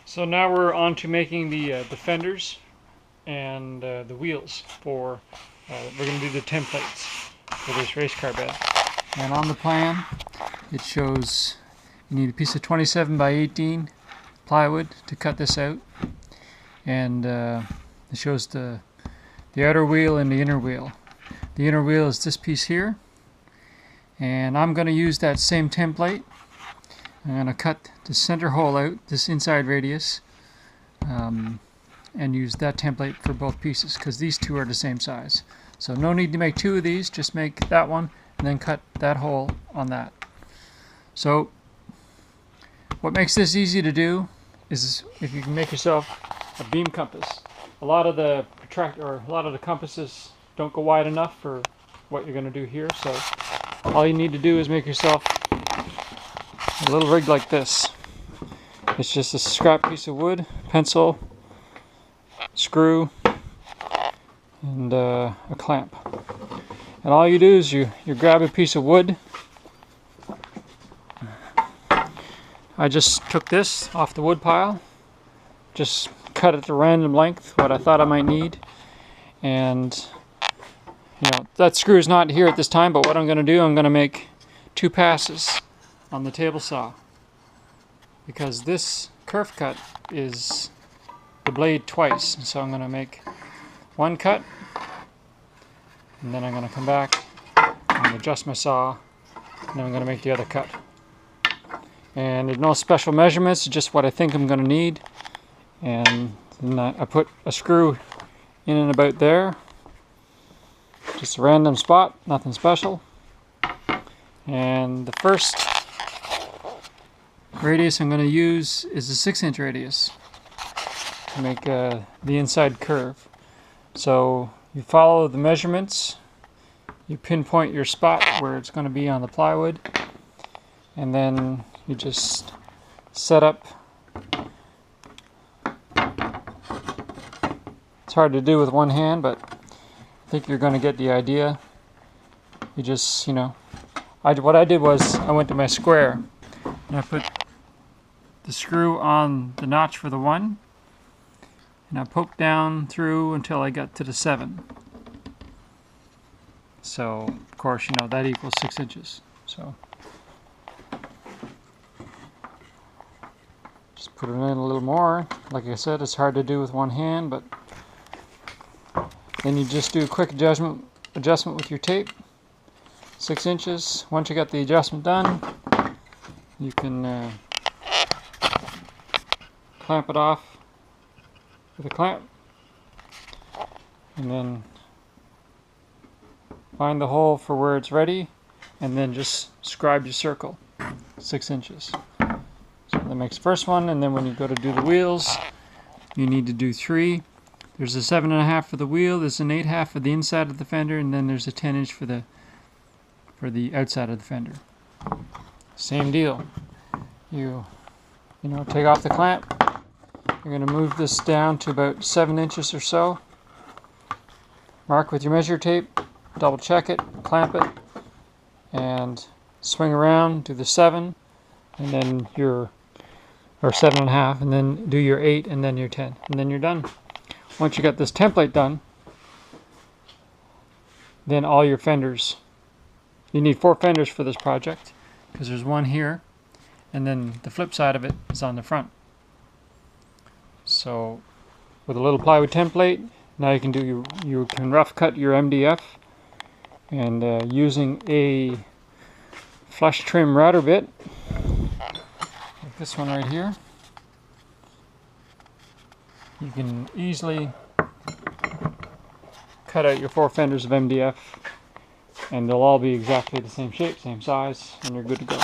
So now we're on to making the fenders and the wheels for, we're going to do the templates for this race car bed. And on the plan it shows you need a piece of 27 by 18 plywood to cut this out, and it shows the outer wheel and the inner wheel. The inner wheel is this piece here, and I'm going to use that same template. I'm going to cut the center hole out, this inside radius, and use that template for both pieces because these two are the same size. So no need to make two of these, just make that one and then cut that hole on that. So what makes this easy to do is if you can make yourself a beam compass. A lot of the compasses don't go wide enough for what you're going to do here, so all you need to do is make yourself a little rig like this. It's just a scrap piece of wood, pencil, screw, and a clamp. And all you do is you grab a piece of wood. I just took this off the wood pile, just cut it to random length, what I thought I might need, and that screw is not here at this time, but what I'm going to do, I'm going to make 2 passes on the table saw, because this curve cut is the blade twice. So I'm going to make 1 cut, and then I'm going to come back and adjust my saw, and then I'm going to make the other cut. And there's no special measurements, just what I think I'm going to need. And then I put a screw in and about there, just a random spot, nothing special. And the first radius I'm going to use is a 6-inch radius to make the inside curve. So you follow the measurements, you pinpoint your spot where it's going to be on the plywood, and then you just set up. It's hard to do with one hand, but I think you're going to get the idea. You just, what I did was I went to my square and I put the screw on the notch for the 1, and I poked down through until I got to the 7. So of course that equals 6 inches. So just put it in a little more. Like I said, it's hard to do with one hand, but then you just do a quick adjustment with your tape. 6 inches. Once you got the adjustment done, you can clamp it off with a clamp, and then find the hole for where it's ready, and then just scribe your circle, 6 inches. So that makes the first one, and then when you go to do the wheels, you need to do 3. There's a 7.5 for the wheel, there's an 8.5 for the inside of the fender, and then there's a 10-inch for the outside of the fender. Same deal. You take off the clamp. You're going to move this down to about 7 inches or so. Mark with your measure tape, double check it, clamp it, and swing around, do the 7, and then or 7.5, and then do your 8, and then your 10, and then you're done. Once you got this template done, then all your fenders, you need 4 fenders for this project, because there's 1 here, and then the flip side of it is on the front. So with a little plywood template, now you can do you can rough cut your MDF, and using a flush trim router bit, like this one right here, you can easily cut out your 4 fenders of MDF, and they'll all be exactly the same shape, same size, and you're good to go.